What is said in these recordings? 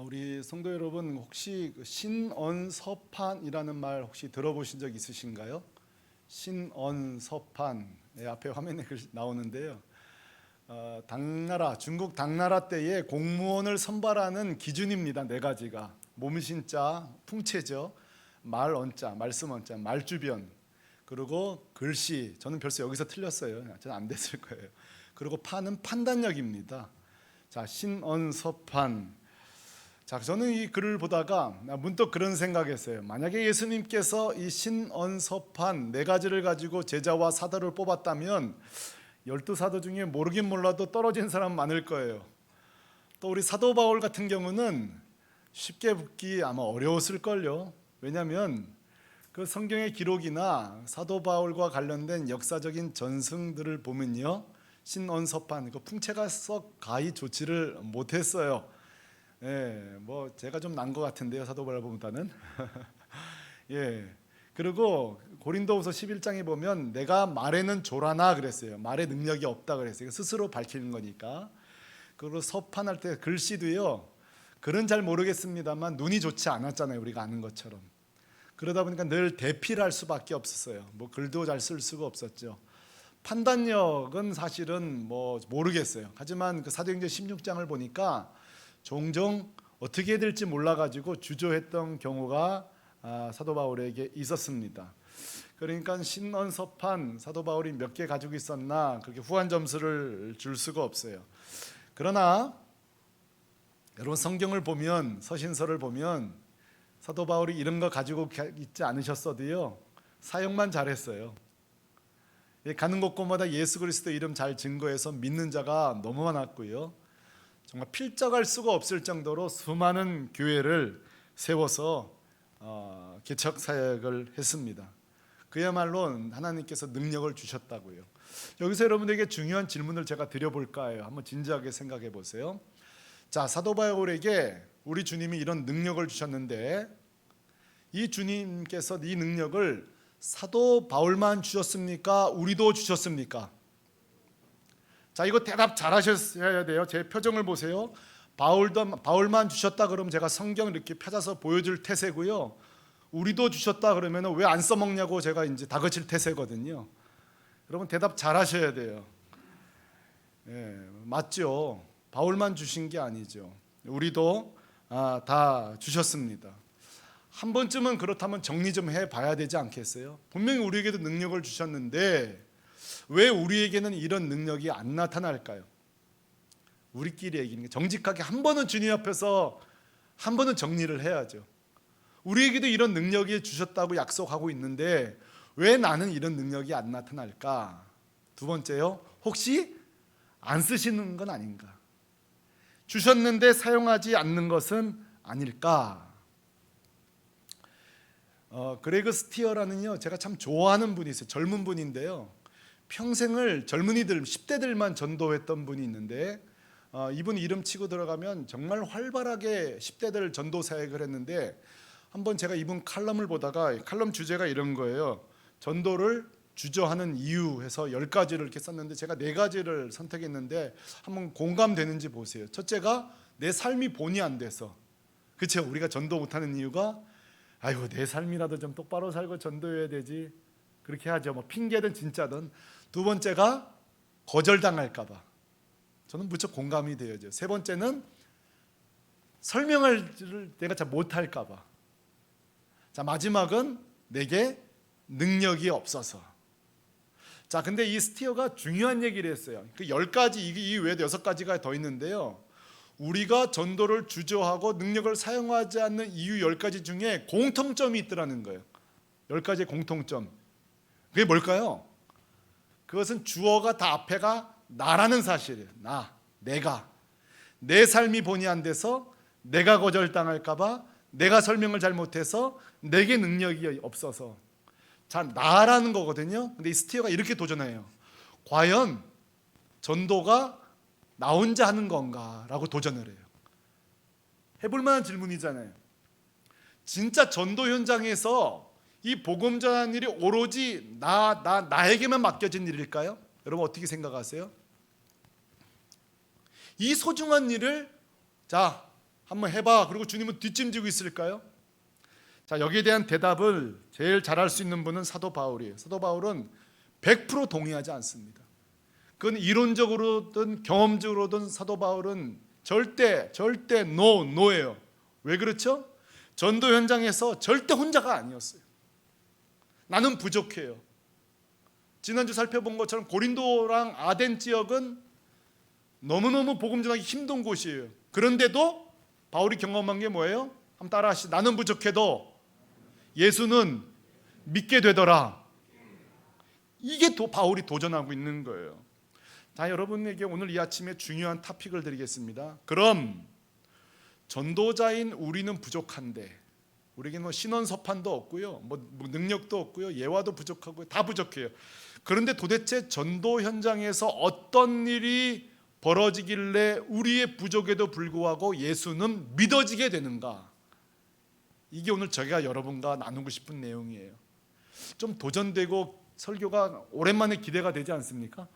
우리 성도 여러분, 혹시 그 신언서판이라는 말 혹시 들어보신 적 있으신가요? 신언서판, 앞에 화면에 나오는데요. 당나라, 중국 당나라 때의 공무원을 선발하는 기준입니다. 네 가지가 몸신자, 풍채죠, 말언자, 말씀언자, 말주변, 그리고 글씨. 저는 벌써 여기서 틀렸어요. 저는 안 됐을 거예요. 그리고 판은 판단력입니다. 자, 신언서판. 자, 저는 이 글을 보다가 문득 그런 생각했어요. 만약에 예수님께서 이 신언서판 네 가지를 가지고 제자와 사도를 뽑았다면 12사도 중에 모르긴 몰라도 떨어진 사람 많을 거예요. 또 우리 사도 바울 같은 경우는 쉽게 붙기 아마 어려웠을걸요. 왜냐하면 그 성경의 기록이나 사도 바울과 관련된 역사적인 전승들을 보면요, 신언서판 그 풍채가 썩 가히 좋지를 못했어요. 뭐 제가 좀 난 것 같은데요, 사도 바울보다는. 그리고 고린도후서 11장에 보면 내가 말에는 조라나 그랬어요. 말에 능력이 없다 그랬어요. 스스로 밝히는 거니까. 그리고 서판할 때 글씨도요, 글은 잘 모르겠습니다만 눈이 좋지 않았잖아요, 우리가 아는 것처럼. 그러다 보니까 늘 대필할 수밖에 없었어요. 뭐 글도 잘 쓸 수가 없었죠. 판단력은 사실은 뭐 모르겠어요. 하지만 그 사도행전 16장을 보니까 종종 어떻게 해야 될지 몰라가지고 주저했던 경우가 사도 바울에게 있었습니다. 그러니까 신언서판 사도 바울이 몇 개 가지고 있었나 그렇게 후한 점수를 줄 수가 없어요. 그러나 여러분, 성경을 보면, 서신서를 보면 사도 바울이 이런 거 가지고 있지 않으셨어도요, 사역만 잘했어요. 가는 곳곳마다 예수 그리스도 이름 잘 증거해서 믿는 자가 너무 많았고요, 정말 필적할 수가 없을 정도로 수많은 교회를 세워서 개척 사역을 했습니다. 그야말로 하나님께서 능력을 주셨다고요. 여기서 여러분들에게 중요한 질문을 제가 드려볼까 해요. 한번 진지하게 생각해 보세요. 자, 사도 바울에게 우리 주님이 이런 능력을 주셨는데, 이 주님께서 이 능력을 사도 바울만 주셨습니까? 우리도 주셨습니까? 자, 이거 대답 잘 하셔야 돼요. 제 표정을 보세요. 바울만 주셨다 그러면 제가 성경을 이렇게 펴서 보여줄 태세고요, 우리도 주셨다 그러면 왜 안 써먹냐고 제가 이제 다그칠 태세거든요. 여러분, 대답 잘 하셔야 돼요. 맞죠? 바울만 주신 게 아니죠. 우리도 다 주셨습니다. 한 번쯤은 그렇다면 정리 좀 해봐야 되지 않겠어요? 분명히 우리에게도 능력을 주셨는데 왜 우리에게는 이런 능력이 안 나타날까요? 우리끼리 얘기는 게, 정직하게 한 번은 주님 앞에서 한 번은 정리를 해야죠. 우리에게도 이런 능력이 주셨다고 약속하고 있는데 왜 나는 이런 능력이 안 나타날까? 두 번째요, 혹시 안 쓰시는 건 아닌가? 주셨는데 사용하지 않는 것은 아닐까? 그레그 스티어라는요, 제가 참 좋아하는 분이 있어요. 젊은 분인데요, 평생을 젊은이들 10대들만 전도했던 분이 있는데, 이분 이름 치고 들어가면 정말 활발하게 10대들 전도 사역을 했는데, 한번 제가 이분 칼럼을 보다가 칼럼 주제가 이런 거예요. 전도를 주저하는 이유 해서 10가지를 이렇게 썼는데 제가 4가지를 선택했는데 한번 공감되는지 보세요. 첫째가 내 삶이 본이 안 돼서. 그렇죠? 우리가 전도 못하는 이유가 아이고, 내 삶이라도 좀 똑바로 살고 전도해야 되지, 그렇게 하죠. 뭐 핑계든 진짜든. 두 번째가 거절당할까 봐. 저는 무척 공감이 되어요. 세 번째는 설명을 내가 잘 못할까 봐. 자, 마지막은 내게 능력이 없어서. 자, 근데 이 스티어가 중요한 얘기를 했어요. 그 10가지, 이 외에도 6가지가 더 있는데요, 우리가 전도를 주저하고 능력을 사용하지 않는 이유 10가지 중에 공통점이 있더라는 거예요. 10가지의 공통점. 그게 뭘까요? 그것은 주어가 다 앞에가 나라는 사실이에요. 내가. 내 삶이 본이 안 돼서 내가 거절당할까 봐, 내가 설명을 잘못해서, 내게 능력이 없어서. 자, 나라는 거거든요. 근데 이 스티어가 이렇게 도전해요. 과연 전도가 나 혼자 하는 건가? 라고 도전을 해요. 해볼 만한 질문이잖아요. 진짜 전도 현장에서 이 복음 전하는 일이 오로지 나에게만 맡겨진 일일까요? 여러분, 어떻게 생각하세요? 이 소중한 일을, 자, 한번 해봐. 그리고 주님은 뒷짐지고 있을까요? 자, 여기에 대한 대답을 제일 잘할 수 있는 분은 사도 바울이에요. 사도 바울은 100% 동의하지 않습니다. 그건 이론적으로든 경험적으로든 사도 바울은 절대 노예요. 왜 그렇죠? 전도 현장에서 절대 혼자가 아니었어요. 나는 부족해요. 지난주 살펴본 것처럼 고린도랑 아덴 지역은 너무너무 복음 전하기 힘든 곳이에요. 그런데도 바울이 경험한 게 뭐예요? 한번 따라하시죠. 나는 부족해도 예수는 믿게 되더라. 이게 바울이 도전하고 있는 거예요. 자, 여러분에게 오늘 이 아침에 중요한 토픽을 드리겠습니다. 그럼 전도자인 우리는 부족한데, 우리에게는 신원 서판도 없고요, 뭐 능력도 없고요, 예화도 부족하고 다 부족해요. 그런데 도대체 전도 현장에서 어떤 일이 벌어지길래 우리의 부족에도 불구하고 예수는 믿어지게 되는가? 이게 오늘 제가 여러분과 나누고 싶은 내용이에요. 좀 도전되고 설교가 오랜만에 기대가 되지 않습니까?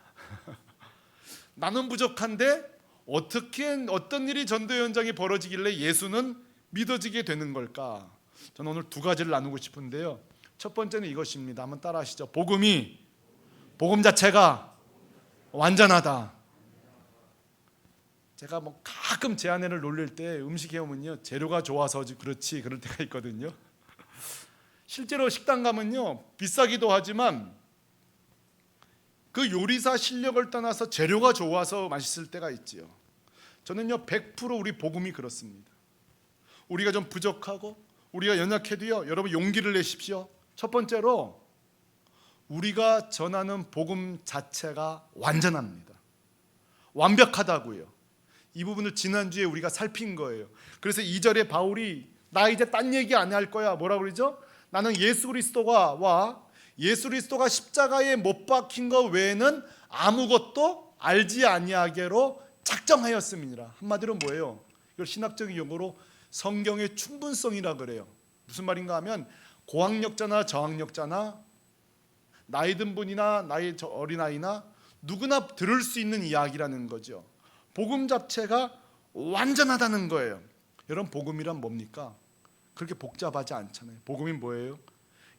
나는 부족한데 어떻게 어떤 일이 전도 현장에 벌어지길래 예수는 믿어지게 되는 걸까? 저는 오늘 두 가지를 나누고 싶은데요. 첫 번째는 이것입니다. 한번 따라하시죠. 복음 자체가 완전하다. 제가 뭐 가끔 제 아내를 놀릴 때 음식 해오면요, 재료가 좋아서 그렇지 그럴 때가 있거든요. 실제로 식당 가면요, 비싸기도 하지만 그 요리사 실력을 떠나서 재료가 좋아서 맛있을 때가 있지요. 저는요 100% 우리 복음이 그렇습니다. 우리가 좀 부족하고 우리가 연약해도요, 여러분 용기를 내십시오. 첫 번째로 우리가 전하는 복음 자체가 완전합니다. 완벽하다고요. 이 부분을 지난주에 우리가 살핀 거예요. 그래서 2절에 바울이 나 이제 딴 얘기 안 할 거야. 뭐라고 그러죠? 나는 예수 그리스도가 십자가에 못 박힌 것 외에는 아무것도 알지 아니하게로 작정하였음이니라. 한마디로 뭐예요? 이걸 신학적인 용어로 성경의 충분성이라 그래요. 무슨 말인가 하면 고학력자나 저학력자나 나이 든 분이나 나이 어린아이나 누구나 들을 수 있는 이야기라는 거죠. 복음 자체가 완전하다는 거예요. 여러분, 복음이란 뭡니까? 그렇게 복잡하지 않잖아요. 복음이 뭐예요?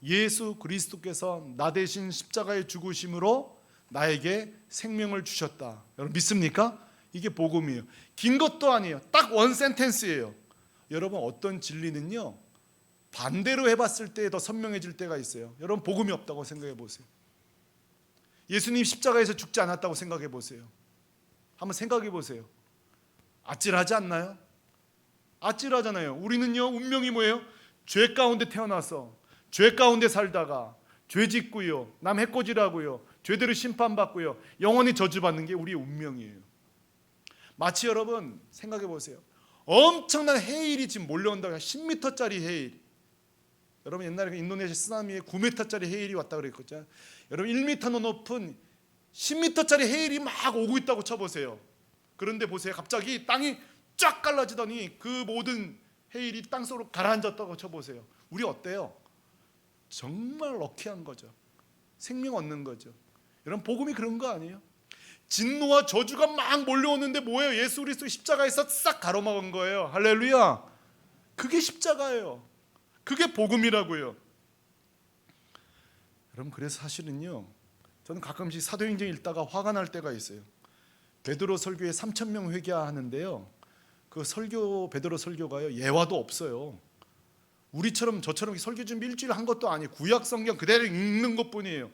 예수 그리스도께서 나 대신 십자가에 죽으심으로 나에게 생명을 주셨다. 여러분 믿습니까? 이게 복음이에요. 긴 것도 아니에요. 딱 원 센텐스예요. 여러분, 어떤 진리는요 반대로 해봤을 때 더 선명해질 때가 있어요. 여러분, 복음이 없다고 생각해 보세요. 예수님 십자가에서 죽지 않았다고 생각해 보세요. 한번 생각해 보세요. 아찔하지 않나요? 아찔하잖아요. 우리는요 운명이 뭐예요? 죄 가운데 태어나서 죄 가운데 살다가 죄 짓고요, 남 해코지라고요, 죄대로 심판받고요, 영원히 저주받는 게 우리의 운명이에요. 마치 여러분 생각해 보세요. 엄청난 해일이 지금 몰려온다고 해요. 10m짜리 해일. 여러분 옛날에 인도네시아 쓰나미에 9m짜리 해일이 왔다 그랬거든요. 여러분 1m 높은 10m짜리 해일이 막 오고 있다고 쳐보세요. 그런데 보세요, 갑자기 땅이 쫙 갈라지더니 그 모든 해일이 땅속으로 가라앉았다고 쳐보세요. 우리 어때요? 정말 럭키한 거죠. 생명 얻는 거죠. 여러분, 복음이 그런 거 아니에요? 진노와 저주가 막 몰려오는데 뭐예요? 예수 그리스도 십자가에서 싹 가로막은 거예요. 할렐루야. 그게 십자가예요. 그게 복음이라고요. 여러분, 그래서 사실은요, 저는 가끔씩 사도행전 읽다가 화가 날 때가 있어요. 베드로 설교에 3,000명 회개하는데요, 그 베드로 설교가요 예화도 없어요. 우리처럼 저처럼 설교 준비 일주일 한 것도 아니에요. 구약 성경 그대로 읽는 것뿐이에요.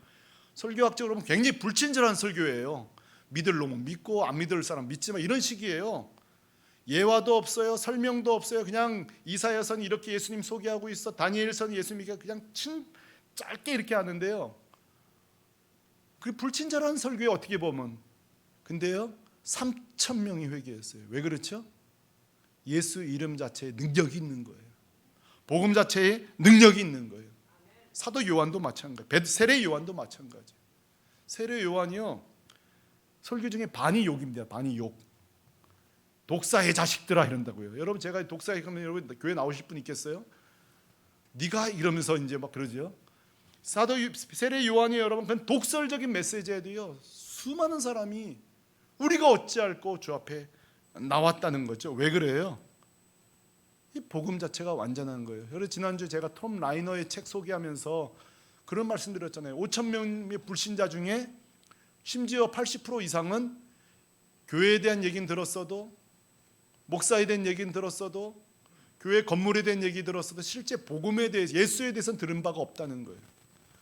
설교학적으로 보면 굉장히 불친절한 설교예요. 믿을 놈은 믿고 안 믿을 사람 믿지 마, 이런 식이에요. 예화도 없어요. 설명도 없어요. 그냥 이사야서는 이렇게 예수님 소개하고 있어, 다니엘서는 예수님이 그냥 짧게 이렇게 하는데요, 그 불친절한 설교에 어떻게 보면. 근데요 3,000명이 회개했어요. 왜 그렇죠? 예수 이름 자체에 능력이 있는 거예요. 복음 자체에 능력이 있는 거예요. 사도 요한도 마찬가지, 세례 요한도 마찬가지. 세례 요한이요 설교 중에 반이 욕입니다. 반이 욕. 독사의 자식들아 이런다고요. 여러분, 제가 독사의 그러면 여러분 교회 나오실 분 있겠어요? 네가 이러면서 이제 막 그러죠. 세례 요한이 여러분 그건 독설적인 메시지에도요 수많은 사람이 우리가 어찌할꼬 주 앞에 나왔다는 거죠. 왜 그래요? 이 복음 자체가 완전한 거예요. 그래서 지난주에 제가 톰 라이너의 책 소개하면서 그런 말씀 드렸잖아요. 5천 명의 불신자 중에 심지어 80% 이상은 교회에 대한 얘기는 들었어도, 목사에 대한 얘기는 들었어도, 교회 건물에 대한 얘기 들었어도 실제 복음에 대해서, 예수에 대해서는 들은 바가 없다는 거예요.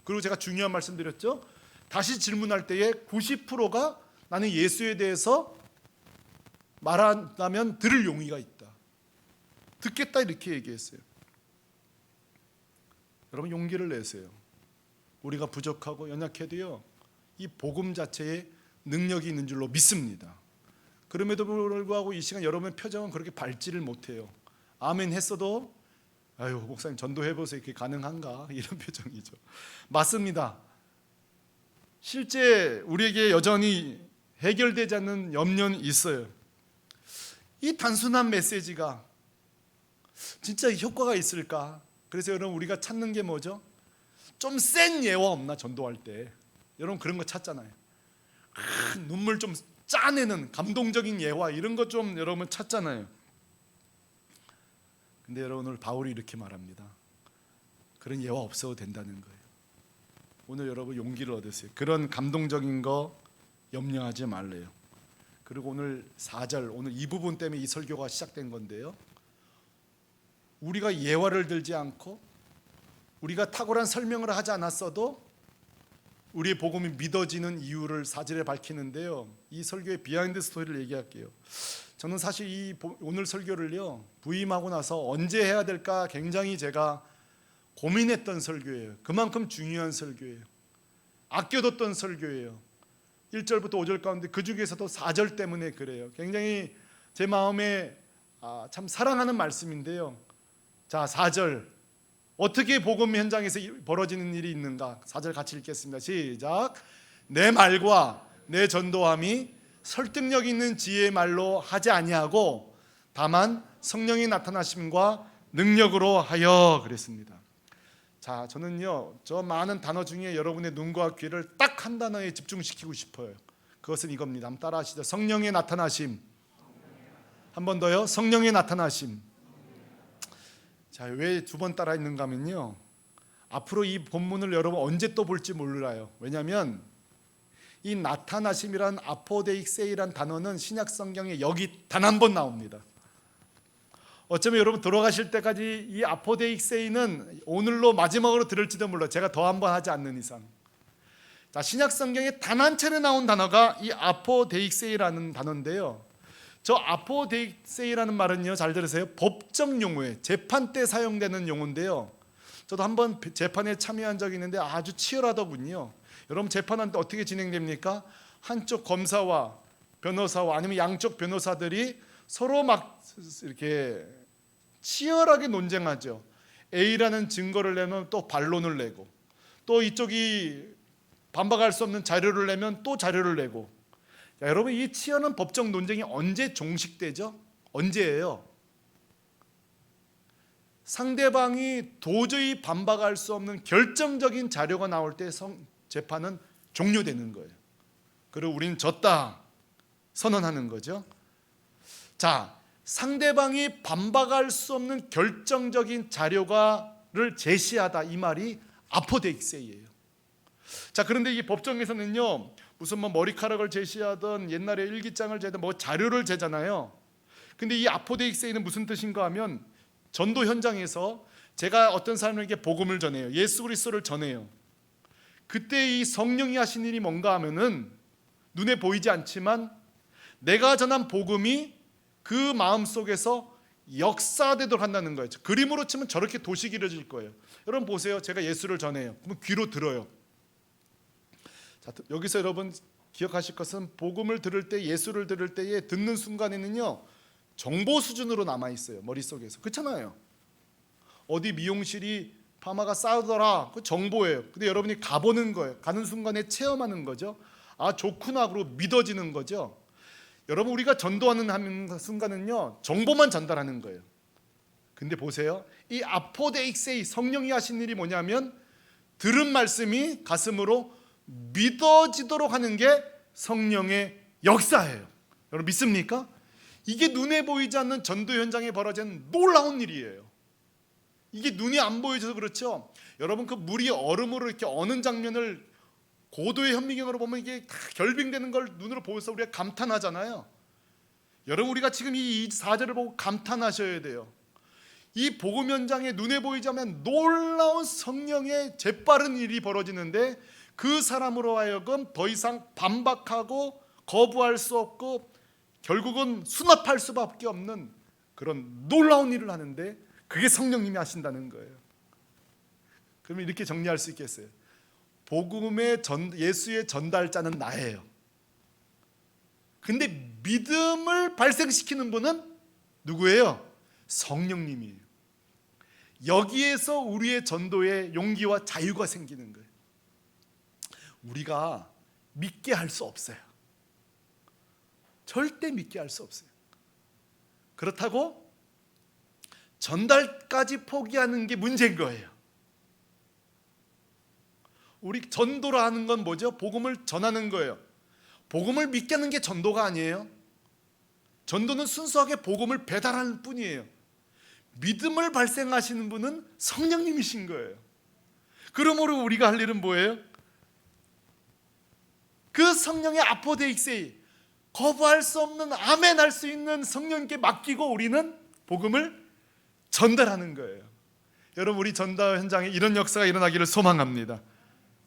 그리고 제가 중요한 말씀 드렸죠. 다시 질문할 때에 90%가 나는 예수에 대해서 말한다면 들을 용의가 있다, 듣겠다, 이렇게 얘기했어요. 여러분, 용기를 내세요. 우리가 부족하고 연약해도요, 이 복음 자체에 능력이 있는 줄로 믿습니다. 그럼에도 불구하고 이 시간 여러분의 표정은 그렇게 밝지를 못해요. 아멘 했어도 아유, 목사님 전도해보세요, 이렇게 가능한가, 이런 표정이죠. 맞습니다. 실제 우리에게 여전히 해결되지 않는 염려는 있어요. 이 단순한 메시지가 진짜 효과가 있을까? 그래서 여러분, 우리가 찾는 게 뭐죠? 좀 센 예화 없나, 전도할 때. 여러분 그런 거 찾잖아요. 눈물 좀 짜내는 감동적인 예화, 이런 거 좀 여러분 찾잖아요. 근데 여러분, 오늘 바울이 이렇게 말합니다. 그런 예화 없어도 된다는 거예요. 오늘 여러분 용기를 얻으세요. 그런 감동적인 거 염려하지 말래요. 그리고 오늘 4절, 오늘 이 부분 때문에 이 설교가 시작된 건데요, 우리가 예화를 들지 않고 우리가 탁월한 설명을 하지 않았어도 우리의 복음이 믿어지는 이유를 4절에 밝히는데요, 이 설교의 비하인드 스토리를 얘기할게요. 저는 사실 이 오늘 설교를요, 부임하고 나서 언제 해야 될까 굉장히 제가 고민했던 설교예요. 그만큼 중요한 설교예요. 아껴뒀던 설교예요. 1절부터 5절 가운데 그 중에서도 4절 때문에 그래요. 굉장히 제 마음에 참 사랑하는 말씀인데요. 자, 4절, 어떻게 복음 현장에서 벌어지는 일이 있는가? 4절 같이 읽겠습니다. 시작. 내 말과 내 전도함이 설득력 있는 지혜의 말로 하지 아니하고 다만 성령이 나타나심과 능력으로 하여, 그랬습니다. 자, 저는요, 저 많은 단어 중에 여러분의 눈과 귀를 딱 한 단어에 집중시키고 싶어요. 그것은 이겁니다. 한번 따라 하시죠. 성령의 나타나심. 한 번 더요. 성령의 나타나심. 자, 왜 두 번 따라 있는가 하면요, 앞으로 이 본문을 여러분 언제 또 볼지 몰라요. 왜냐하면 이 나타나심이란 아포데익세이란 단어는 신약 성경에 여기 단 한 번 나옵니다. 어쩌면 여러분 돌아가실 때까지 이 아포데익세이는 오늘로 마지막으로 들을지도 몰라요. 제가 더 한 번 하지 않는 이상. 자, 신약 성경에 단 한 차례 나온 단어가 이 아포데익세이라는 단어인데요, 저 아포데익세이라는 말은요, 잘 들으세요, 법적 용어예요. 재판 때 사용되는 용어인데요, 저도 한번 재판에 참여한 적이 있는데 아주 치열하더군요. 여러분, 재판하는데 어떻게 진행됩니까? 한쪽 검사와 변호사와 아니면 양쪽 변호사들이 서로 막 이렇게 치열하게 논쟁하죠. A라는 증거를 내면 또 반론을 내고, 또 이쪽이 반박할 수 없는 자료를 내면 또 자료를 내고. 자, 여러분, 이 치열한 법적 논쟁이 언제 종식되죠? 언제예요? 상대방이 도저히 반박할 수 없는 결정적인 자료가 나올 때 재판은 종료되는 거예요. 그리고 우리는 졌다 선언하는 거죠. 자, 상대방이 반박할 수 없는 결정적인 자료를 제시하다, 이 말이 아포데익세이예요. 자, 그런데 이 법정에서는요, 무슨 머리카락을 제시하던 옛날에 일기장을 재든 자료를 재잖아요. 근데 이 아포데익세이는 무슨 뜻인가 하면, 전도 현장에서 제가 어떤 사람에게 복음을 전해요. 예수 그리스도를 전해요. 그때 이 성령이 하신 일이 뭔가 하면은 눈에 보이지 않지만 내가 전한 복음이 그 마음속에서 역사되도록 한다는 거예요. 그림으로 치면 저렇게 도시 그려질 거예요. 여러분 보세요. 제가 예수를 전해요. 그럼 귀로 들어요. 자, 여기서 여러분 기억하실 것은, 복음을 들을 때, 예수를 들을 때에 듣는 순간에는요, 정보 수준으로 남아있어요. 머릿속에서. 그렇잖아요. 어디 미용실이 파마가 싸더라, 그 정보예요. 근데 여러분이 가보는 거예요. 가는 순간에 체험하는 거죠. 아, 좋구나, 그러고 믿어지는 거죠. 여러분, 우리가 전도하는 순간은요, 정보만 전달하는 거예요. 근데 보세요, 이 아포데익세이, 성령이 하신 일이 뭐냐면, 들은 말씀이 가슴으로 믿어지도록 하는 게 성령의 역사예요. 여러분 믿습니까? 이게 눈에 보이지 않는 전도 현장에 벌어진 놀라운 일이에요. 이게 눈이 안 보여져서 그렇죠. 여러분, 그 물이 얼음으로 이렇게 어는 장면을 고도의 현미경으로 보면 이게 다 결빙되는 걸 눈으로 보여서 우리가 감탄하잖아요. 여러분, 우리가 지금 이 4절을 보고 감탄하셔야 돼요. 이 복음 현장에 눈에 보이지 않는 놀라운 성령의 재빠른 일이 벌어지는데, 그 사람으로 하여금 더 이상 반박하고 거부할 수 없고 결국은 수납할 수밖에 없는 그런 놀라운 일을 하는데, 그게 성령님이 하신다는 거예요. 그러면 이렇게 정리할 수 있겠어요. 복음의 예수의 전달자는 나예요. 근데 믿음을 발생시키는 분은 누구예요? 성령님이에요. 여기에서 우리의 전도에 용기와 자유가 생기는 거예요. 우리가 믿게 할 수 없어요. 절대 믿게 할 수 없어요. 그렇다고 전달까지 포기하는 게 문제인 거예요. 우리 전도라 하는 건 뭐죠? 복음을 전하는 거예요. 복음을 믿게 하는 게 전도가 아니에요. 전도는 순수하게 복음을 배달하는 뿐이에요. 믿음을 발생하시는 분은 성령님이신 거예요. 그러므로 우리가 할 일은 뭐예요? 그 성령의 아포데익세이, 거부할 수 없는 아멘 할 수 있는 성령께 맡기고 우리는 복음을 전달하는 거예요. 여러분, 우리 전달 현장에 이런 역사가 일어나기를 소망합니다.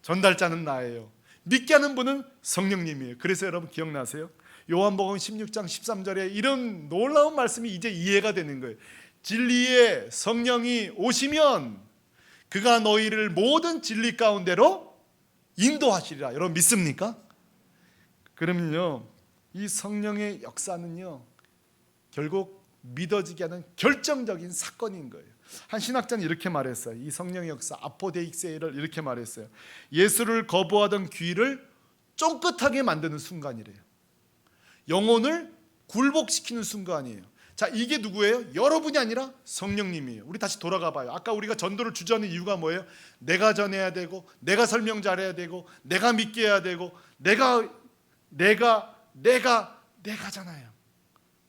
전달자는 나예요. 믿게 하는 분은 성령님이에요. 그래서 여러분 기억나세요? 요한복음 16장 13절에 이런 놀라운 말씀이 이제 이해가 되는 거예요. 진리의 성령이 오시면 그가 너희를 모든 진리 가운데로 인도하시리라. 여러분 믿습니까? 그러면요, 이 성령의 역사는요, 결국 믿어지게 하는 결정적인 사건인 거예요. 한 신학자는 이렇게 말했어요. 이 성령의 역사, 아포데익세를 이렇게 말했어요. 예수를 거부하던 귀를 쫑긋하게 만드는 순간이래요. 영혼을 굴복시키는 순간이에요. 자, 이게 누구예요? 여러분이 아니라 성령님이에요. 우리 다시 돌아가 봐요. 아까 우리가 전도를 주저하는 이유가 뭐예요? 내가 전해야 되고, 내가 설명 잘해야 되고, 내가 믿게 해야 되고, 내가잖아요.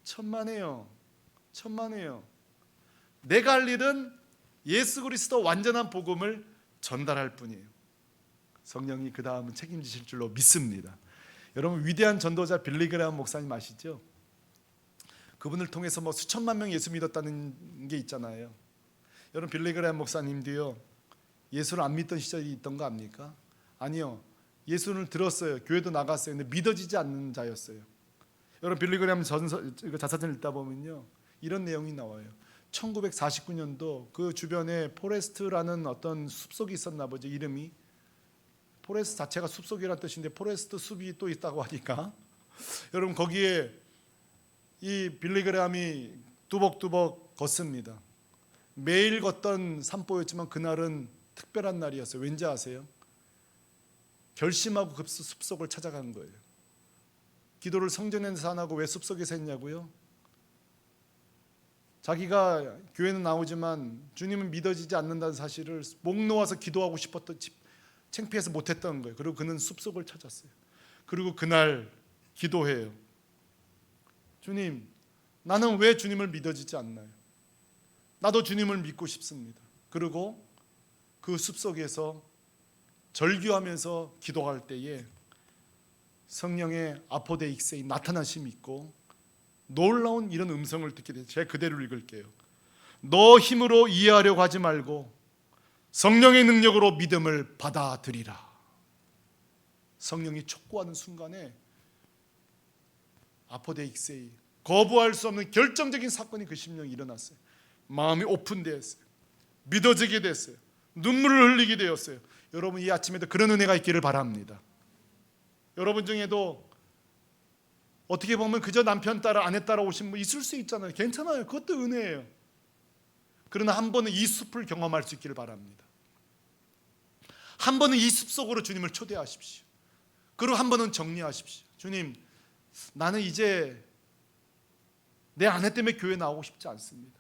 천만에요. 내가 할 일은 예수 그리스도 완전한 복음을 전달할 뿐이에요. 성령이 그 다음은 책임지실 줄로 믿습니다. 여러분, 위대한 전도자 빌리 그레이엄 목사님 아시죠? 그분을 통해서 뭐 수천만 명 예수 믿었다는 게 있잖아요. 여러분, 빌리 그레이엄 목사님도요, 예수를 안 믿던 시절이 있던 거 압니까? 아니요. 예수를 들었어요. 교회도 나갔어요. 근데 믿어지지 않는 자였어요. 여러분, 빌리 그레이엄 자서전을 읽다 보면요, 이런 내용이 나와요. 1949년도 그 주변에 포레스트라는 어떤 숲속이 있었나 보죠. 이름이 포레스트 자체가 숲속이라는 뜻인데 포레스트 숲이 또 있다고 하니까 여러분, 거기에 이 빌리 그레이엄이 뚜벅뚜벅 걷습니다. 매일 걷던 산보였지만 그날은 특별한 날이었어요. 왠지 아세요? 결심하고 그 숲속을 찾아간 거예요. 기도를 성전에서 안 하고 왜 숲속에서 했냐고요? 자기가 교회는 나오지만 주님은 믿어지지 않는다는 사실을 목 놓아서 기도하고 싶었던, 창피해서 못했던 거예요. 그리고 그는 숲속을 찾았어요. 그리고 그날 기도해요. 주님, 나는 왜 주님을 믿어지지 않나요? 나도 주님을 믿고 싶습니다. 그리고 그 숲속에서 절규하면서 기도할 때에 성령의 아포데익세이 나타나심이 있고 놀라운 이런 음성을 듣게 돼요. 제가 그대로 읽을게요. 너 힘으로 이해하려고 하지 말고 성령의 능력으로 믿음을 받아들이라. 성령이 촉구하는 순간에 아포데익세이, 거부할 수 없는 결정적인 사건이 그 심령에 일어났어요. 마음이 오픈되었어요. 믿어지게 됐어요. 눈물을 흘리게 되었어요. 여러분, 이 아침에도 그런 은혜가 있기를 바랍니다. 여러분 중에도 어떻게 보면 그저 남편 따라 아내 따라 오신 분 있을 수 있잖아요. 괜찮아요. 그것도 은혜예요. 그러나 한 번은 이 숲을 경험할 수 있기를 바랍니다. 한 번은 이 숲속으로 주님을 초대하십시오. 그리고 한 번은 정리하십시오. 주님, 나는 이제 내 아내 때문에 교회 나오고 싶지 않습니다.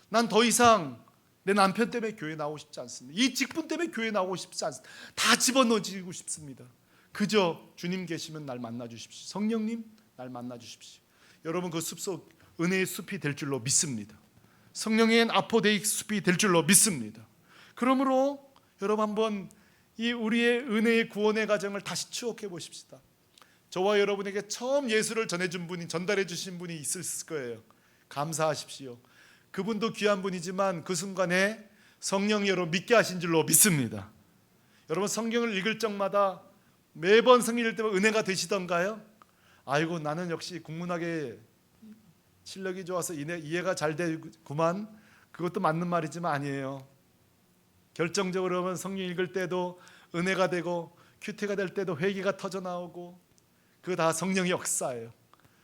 난 더 이상 내 남편 때문에 교회 나오고 싶지 않습니다. 이 직분 때문에 교회 나오고 싶지 않습니다. 다 집어넣어지고 싶습니다. 그저 주님 계시면 날 만나 주십시오. 성령님, 날 만나 주십시오. 여러분 그 숲속 은혜의 숲이 될 줄로 믿습니다. 성령의 아포데익 숲이 될 줄로 믿습니다. 그러므로 여러분 한번 이 우리의 은혜의 구원의 과정을 다시 추억해 보십시다. 저와 여러분에게 처음 예수를 전해준 분이, 전달해 주신 분이 있을 거예요. 감사하십시오. 그분도 귀한 분이지만 그 순간에 성령이 여러분 믿게 하신 줄로 믿습니다. 여러분 성경을 읽을 적마다 매번 성경 읽을 때마다 은혜가 되시던가요? 아이고 나는 역시 국문학에 실력이 좋아서 이해가 잘 되구만. 그것도 맞는 말이지만 아니에요. 결정적으로 여러분 성경 읽을 때도 은혜가 되고 큐티가 될 때도 회개가 터져 나오고 그거 다 성령의 역사예요.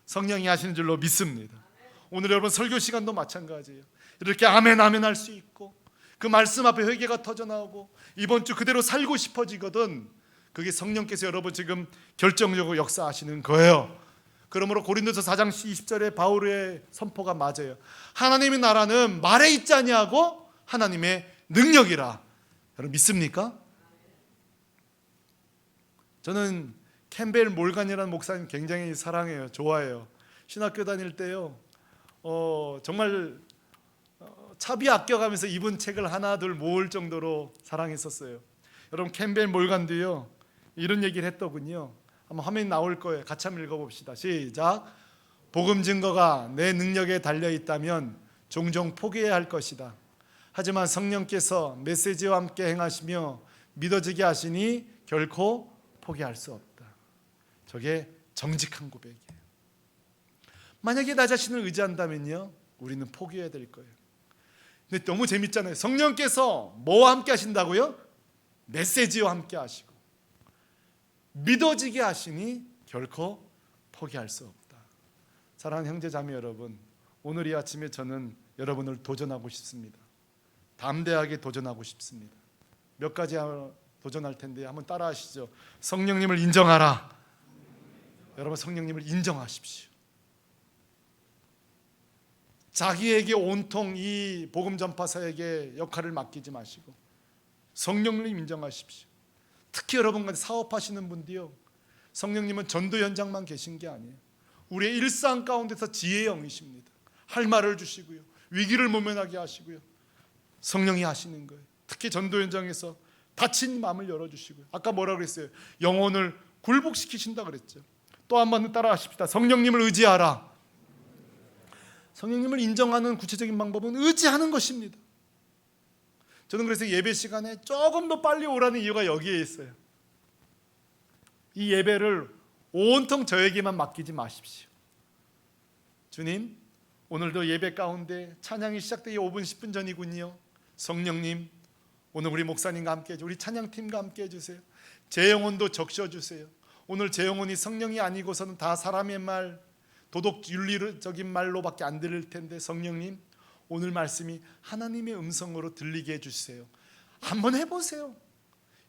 성령이 하시는 줄로 믿습니다. 오늘 여러분 설교 시간도 마찬가지예요. 이렇게 아멘 아멘 할 수 있고 그 말씀 앞에 회개가 터져 나오고 이번 주 그대로 살고 싶어지거든. 그게 성령께서 여러분 지금 결정적으로 역사하시는 거예요. 그러므로 고린도서 4장 20절에 바울의 선포가 맞아요. 하나님의 나라는 말에 있지 아니하고 하나님의 능력이라. 여러분 믿습니까? 저는 캠벨 몰간이라는 목사님 굉장히 사랑해요. 좋아해요. 신학교 다닐 때요 정말 차비 아껴가면서 이분 책을 하나 둘 모을 정도로 사랑했었어요. 여러분 캠벨 몰간도요 이런 얘기를 했더군요. 한번 화면이 나올 거예요. 같이 한번 읽어봅시다. 시작. 복음 증거가 내 능력에 달려있다면 종종 포기해야 할 것이다. 하지만 성령께서 메시지와 함께 행하시며 믿어지게 하시니 결코 포기할 수 없다. 저게 정직한 고백이에요. 만약에 나 자신을 의지한다면요 우리는 포기해야 될 거예요. 근데 너무 재밌잖아요. 성령께서 뭐와 함께 하신다고요? 메시지와 함께 하시고 믿어지게 하시니 결코 포기할 수 없다. 사랑하는 형제자매 여러분, 오늘 이 아침에 저는 여러분을 도전하고 싶습니다. 담대하게 도전하고 싶습니다. 몇 가지 도전할 텐데 한번 따라 하시죠. 성령님을 인정하라. 여러분 성령님을 인정하십시오. 자기에게 온통 이 복음 전파사에게 역할을 맡기지 마시고 성령님 인정하십시오. 특히 여러분 사업하시는 분들이요 성령님은 전도 현장만 계신 게 아니에요. 우리의 일상 가운데서 지혜의 영이십니다. 할 말을 주시고요 위기를 모면하게 하시고요 성령이 하시는 거예요. 특히 전도 현장에서 닫힌 마음을 열어주시고요 아까 뭐라고 그랬어요? 영혼을 굴복시키신다 그랬죠. 또 한 번 따라 하십시다. 성령님을 의지하라. 성령님을 인정하는 구체적인 방법은 의지하는 것입니다. 저는 그래서 예배 시간에 조금 더 빨리 오라는 이유가 여기에 있어요. 이 예배를 온통 저에게만 맡기지 마십시오. 주님, 오늘도 예배 가운데 찬양이 시작되기 5분 10분 전이군요. 성령님, 오늘 우리 목사님과 함께 해주세요. 우리 찬양팀과 함께 해주세요. 제 영혼도 적셔주세요. 오늘 제 영혼이 성령이 아니고서는 다 사람의 말, 도덕 윤리적인 말로밖에 안 들릴 텐데 성령님 오늘 말씀이 하나님의 음성으로 들리게 해주세요. 한번 해보세요.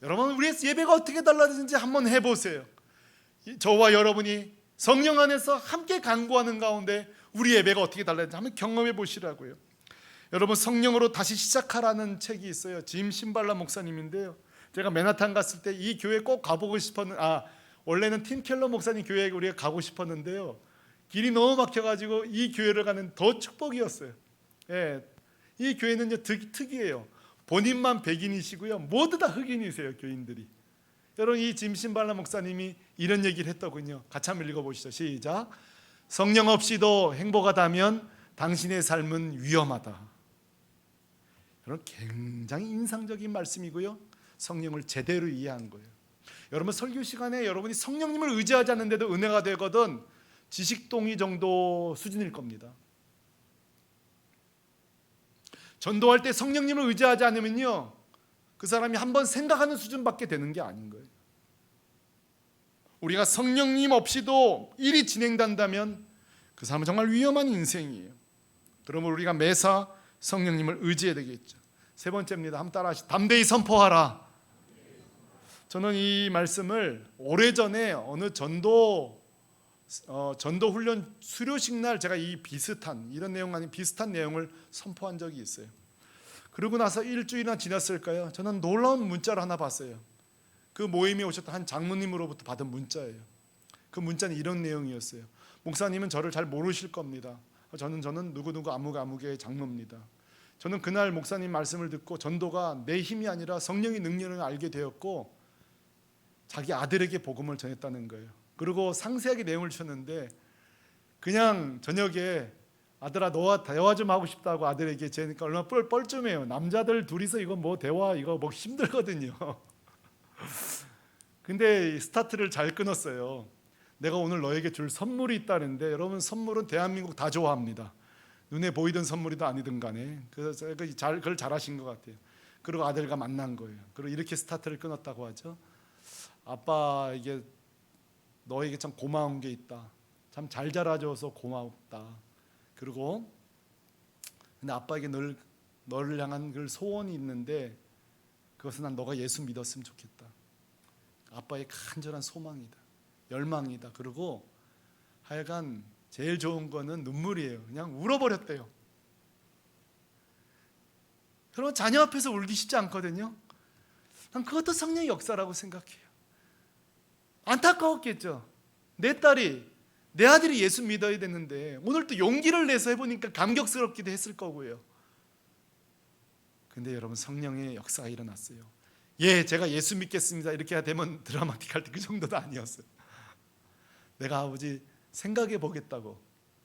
여러분 우리의 예배가 어떻게 달라지는지 한번 해보세요. 저와 여러분이 성령 안에서 함께 간구하는 가운데 우리 예배가 어떻게 달라지는지 한번 경험해 보시라고요. 여러분 성령으로 다시 시작하라는 책이 있어요. 짐 신발라 목사님인데요. 제가 맨하탄 갔을 때 이 교회 꼭 가보고 싶었는데 원래는 팀 켈러 목사님 교회에 우리가 가고 싶었는데요. 길이 너무 막혀가지고 이 교회를 가는 더 축복이었어요. 예, 이 교회는 특이해요. 본인만 백인이시고요 모두 다 흑인이세요. 교인들이. 여러분 이 짐신발라 목사님이 이런 얘기를 했더군요. 같이 한번 읽어보시죠. 시작. 성령 없이도 행복하다면 당신의 삶은 위험하다. 여러분 굉장히 인상적인 말씀이고요 성령을 제대로 이해한 거예요. 여러분 설교 시간에 여러분이 성령님을 의지하지 않는데도 은혜가 되거든 지식동의 정도 수준일 겁니다. 전도할 때 성령님을 의지하지 않으면요 그 사람이 한번 생각하는 수준밖에 되는 게 아닌 거예요. 우리가 성령님 없이도 일이 진행된다면 그 사람은 정말 위험한 인생이에요. 그러므로 우리가 매사 성령님을 의지해야 되겠죠. 세 번째입니다. 한번 따라하시죠. 담대히 선포하라. 저는 이 말씀을 오래전에 어느 전도 훈련 수료식 날 제가 이런 내용 아닌 비슷한 내용을 선포한 적이 있어요. 그러고 나서 일주일이나 지났을까요? 저는 놀라운 문자를 하나 봤어요. 그 모임에 오셨던 한 장로님으로부터 받은 문자예요. 그 문자는 이런 내용이었어요. 목사님은 저를 잘 모르실 겁니다. 저는 누구누구 아무개의 장로입니다. 저는 그날 목사님 말씀을 듣고 전도가 내 힘이 아니라 성령의 능력을 알게 되었고 자기 아들에게 복음을 전했다는 거예요. 그리고 상세하게 내용을 주셨는데 그냥 저녁에 아들아 너와 대화 좀 하고 싶다고 아들에게 제니까 얼마나 뻘쭘해요. 남자들 둘이서 이거 뭐 대화 이거 뭐 힘들거든요. 근데 스타트를 잘 끊었어요. 내가 오늘 너에게 줄 선물이 있다는데, 여러분 선물은 대한민국 다 좋아합니다. 눈에 보이든 선물이든 아니든 간에. 그래서 그걸 잘하신 것 같아요. 그리고 아들과 만난 거예요. 그리고 이렇게 스타트를 끊었다고 하죠. 아빠 이게 너에게 참 고마운 게 있다. 참 잘 자라줘서 고맙다. 그리고 근데 아빠에게 너를 향한 그 소원이 있는데 그것은 난 너가 예수 믿었으면 좋겠다. 아빠의 간절한 소망이다. 열망이다. 그리고 하여간 제일 좋은 거는 눈물이에요. 그냥 울어버렸대요. 여러분 자녀 앞에서 울기 쉽지 않거든요. 난 그것도 성령의 역사라고 생각해요. 안타까웠겠죠. 내 아들이 예수 믿어야 되는데 오늘 또 용기를 내서 해보니까 감격스럽기도 했을 거고요. 근데 여러분 성령의 역사가 일어났어요. 제가 예수 믿겠습니다 이렇게 되면 드라마틱할 때 그 정도도 아니었어요. 내가 아버지 생각해 보겠다고.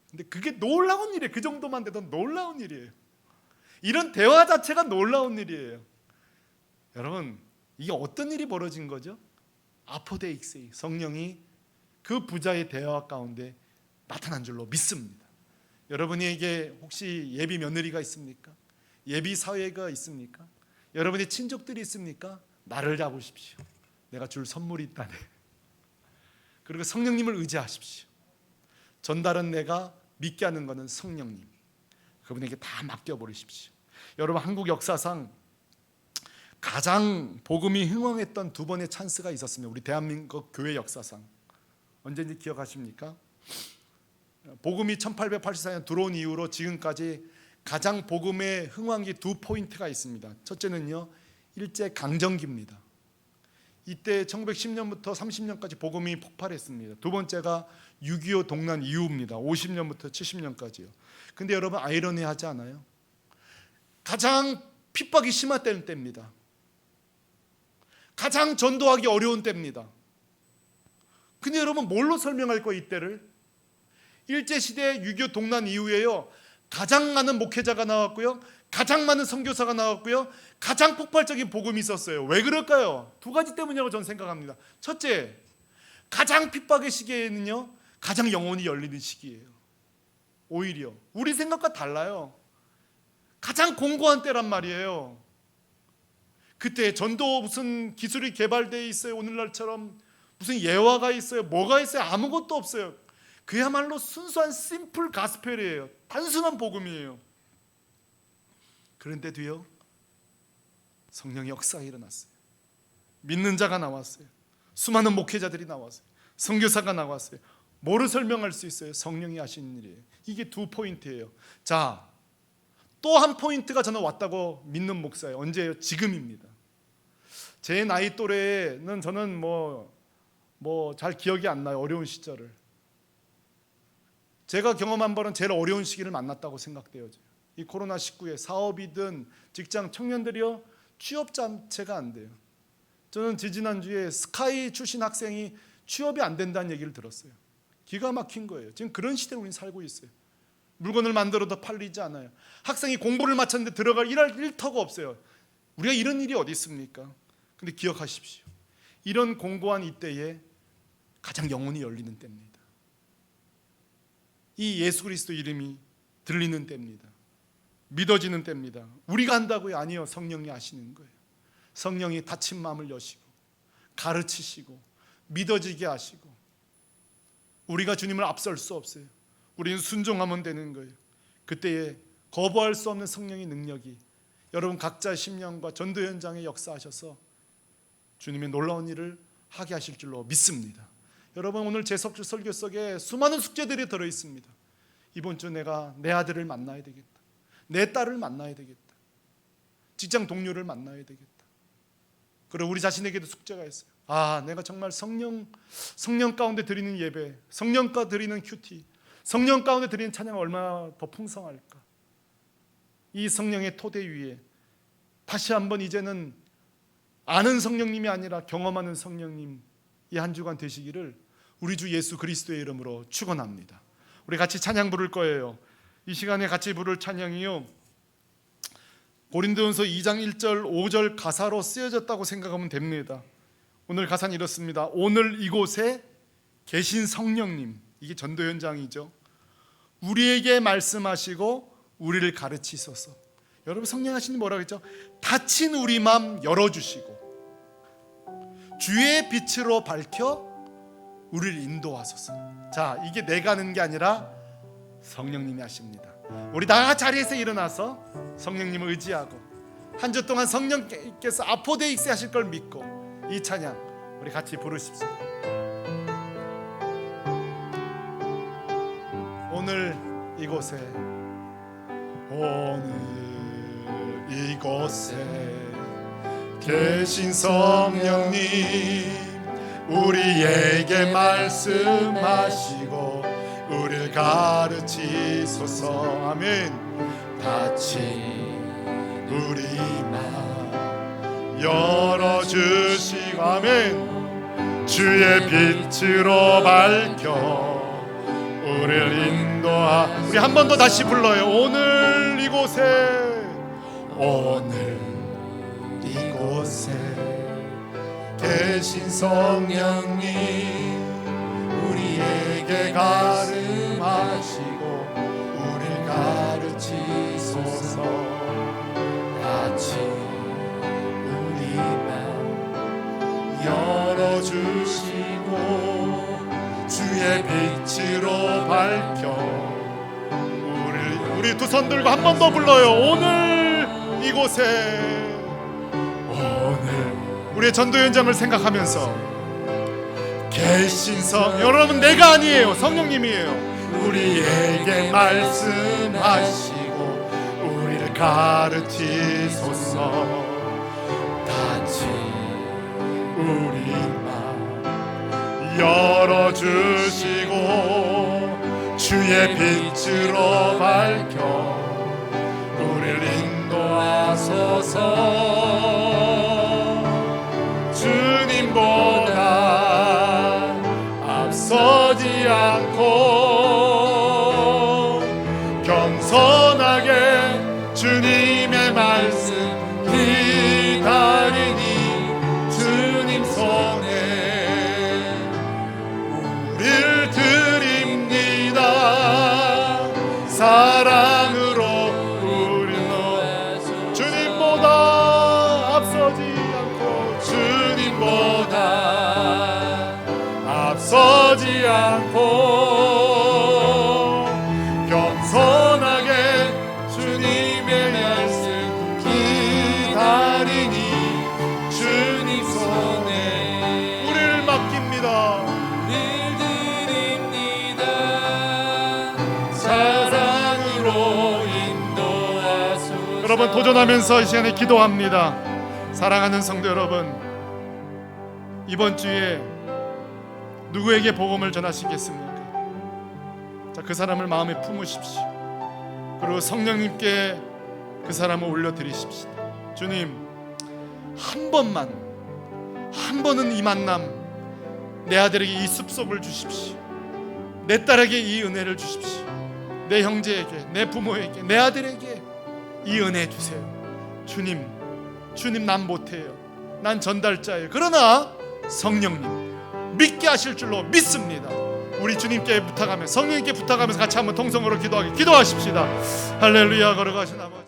근데 그게 놀라운 일이에요. 그 정도만 돼도 놀라운 일이에요. 이런 대화 자체가 놀라운 일이에요. 여러분 이게 어떤 일이 벌어진 거죠? 아포데익세이, 성령이 그 부자의 대화 가운데 나타난 줄로 믿습니다. 여러분에게 혹시 예비 며느리가 있습니까? 예비 사회가 있습니까? 여러분의 친족들이 있습니까? 나를 잡으십시오. 내가 줄 선물이 있다네. 그리고 성령님을 의지하십시오. 전달은 내가 믿게 하는 것은 성령님. 그분에게 다 맡겨버리십시오. 여러분 한국 역사상 가장 복음이 흥왕했던 두 번의 찬스가 있었습니다. 우리 대한민국 교회 역사상. 언제인지 기억하십니까? 복음이 1884년 들어온 이후로 지금까지 가장 복음의 흥왕기 두 포인트가 있습니다. 첫째는요, 일제강점기입니다. 이때 1910년부터 30년까지 복음이 폭발했습니다. 두 번째가 6.25 동란 이후입니다. 50년부터 70년까지요. 근데 여러분 아이러니하지 않아요? 가장 핍박이 심화된 때입니다. 가장 전도하기 어려운 때입니다. 근데 여러분 뭘로 설명할 거예요 이때를? 일제시대 6.25 동란 이후에요 가장 많은 목회자가 나왔고요, 가장 많은 선교사가 나왔고요, 가장 폭발적인 복음이 있었어요. 왜 그럴까요? 두 가지 때문이라고 저는 생각합니다. 첫째, 가장 핍박의 시기에는요 가장 영혼이 열리는 시기예요. 오히려 우리 생각과 달라요. 가장 공고한 때란 말이에요. 그때 전도 무슨 기술이 개발되어 있어요? 오늘날처럼 무슨 예화가 있어요? 뭐가 있어요? 아무것도 없어요. 그야말로 순수한 심플 가스펠이에요. 단순한 복음이에요. 그런데도요 성령의 역사가 일어났어요. 믿는 자가 나왔어요. 수많은 목회자들이 나왔어요. 선교사가 나왔어요. 뭐를 설명할 수 있어요? 성령이 하시는 일이에요. 이게 두 포인트예요. 자, 또 한 포인트가 저는 왔다고 믿는 목사예요. 언제예요? 지금입니다. 제 나이 또래는 저는 잘 기억이 안 나요. 어려운 시절을. 제가 경험한 바는 제일 어려운 시기를 만났다고 생각돼요. 이 코로나19에 사업이든 직장 청년들이요 취업 자체가 안 돼요. 저는 지지난주에 스카이 출신 학생이 취업이 안 된다는 얘기를 들었어요. 기가 막힌 거예요. 지금 그런 시대에 우리는 살고 있어요. 물건을 만들어도 팔리지 않아요. 학생이 공부를 마쳤는데 들어갈 일터가 없어요. 우리가 이런 일이 어디 있습니까? 근데 기억하십시오. 이런 공고한 이때에 가장 영혼이 열리는 때입니다. 이 예수 그리스도 이름이 들리는 때입니다. 믿어지는 때입니다. 우리가 한다고요? 아니요. 성령이 하시는 거예요. 성령이 닫힌 마음을 여시고 가르치시고 믿어지게 하시고, 우리가 주님을 앞설 수 없어요. 우리는 순종하면 되는 거예요. 그때에 거부할 수 없는 성령의 능력이 여러분 각자의 심령과 전도 현장에 역사하셔서 주님의 놀라운 일을 하게 하실 줄로 믿습니다. 여러분 오늘 제 설교 속에 수많은 숙제들이 들어있습니다. 이번 주 내가 내 아들을 만나야 되겠다. 내 딸을 만나야 되겠다. 직장 동료를 만나야 되겠다. 그리고 우리 자신에게도 숙제가 있어요. 내가 정말 성령 가운데 드리는 예배, 성령과 드리는 큐티, 성령 가운데 드리는 찬양은 얼마나 더 풍성할까. 이 성령의 토대 위에 다시 한번 이제는 아는 성령님이 아니라 경험하는 성령님, 이 한 주간 되시기를 우리 주 예수 그리스도의 이름으로 축원합니다. 우리 같이 찬양 부를 거예요. 이 시간에 같이 부를 찬양이요, 고린도전서 2장 1절 5절 가사로 쓰여졌다고 생각하면 됩니다. 오늘 가사는 이렇습니다. 오늘 이곳에 계신 성령님, 이게 전도 현장이죠. 우리에게 말씀하시고 우리를 가르치소서. 여러분, 성령 하시니 뭐라고 했죠? 닫힌 우리 마음 열어주시고 주의 빛으로 밝혀 우리를 인도하소서. 자, 이게 내가 하는 게 아니라 성령님이 하십니다. 우리 다 자리에서 일어나서 성령님을 의지하고 한 주 동안 성령께서 아포데익스 하실 걸 믿고 이 찬양 우리 같이 부르십시오. 오늘 이곳에, 오늘 이곳에 계신 성령님, 우리에게 말씀하시고 우리를 가르치소서. 아멘. 닫힌 우리 마음 열어주시고, 아멘. 주의 빛으로 밝혀 우리를 인도하. 우리 한 번 더 다시 불러요. 오늘 이곳에, 오늘 이곳에 계신 성령님, 우리에게 가르마시고 우리를 가르치소서. 닫힌 우리 맘 열어주시고 주의 빛으로 밝혀 우리 두 손 들고 한 번 더 불러요. 오늘 이곳에, 오늘 우리의 전도 현장을 생각하면서 계신 성, 여러분 내가 아니에요, 성령님이에요. 우리에게 말씀하시고 우리를 가르치소서. 닫힌 우리 마음 열어주시고 주의 빛으로 밝혀 우리를 인도하소서. 주님보다 앞서지 않고 겸손하게 주님의 말씀 기다리니 주님 손에 우리를 드립니다. 사랑으로 우리는 주님보다 앞서지 않고, 주님보다 앞서지 않고 겸손하게 주님의 말씀 기다리니 주님 손에 우리를 맡깁니다. 우리를 드립니다. 사랑으로 인도하소서. 여러분 도전하면서 이 시간에 기도합니다. 사랑하는 성도 여러분, 이번 주에 누구에게 복음을 전하시겠습니까? 자, 그 사람을 마음에 품으십시오. 그리고 성령님께 그 사람을 올려드리십시오. 주님, 한 번은 이 만남, 내 아들에게 이 습속을 주십시오. 내 딸에게 이 은혜를 주십시오. 내 형제에게, 내 부모에게, 내 아들에게 이 은혜 주세요. 주님 난 못해요. 난 전달자예요. 그러나 성령님 믿게 하실 줄로 믿습니다. 우리 주님께 부탁하며, 성령님께 부탁하면서 같이 한번 통성으로 기도하십시다. 할렐루야. 걸어가신 아버지.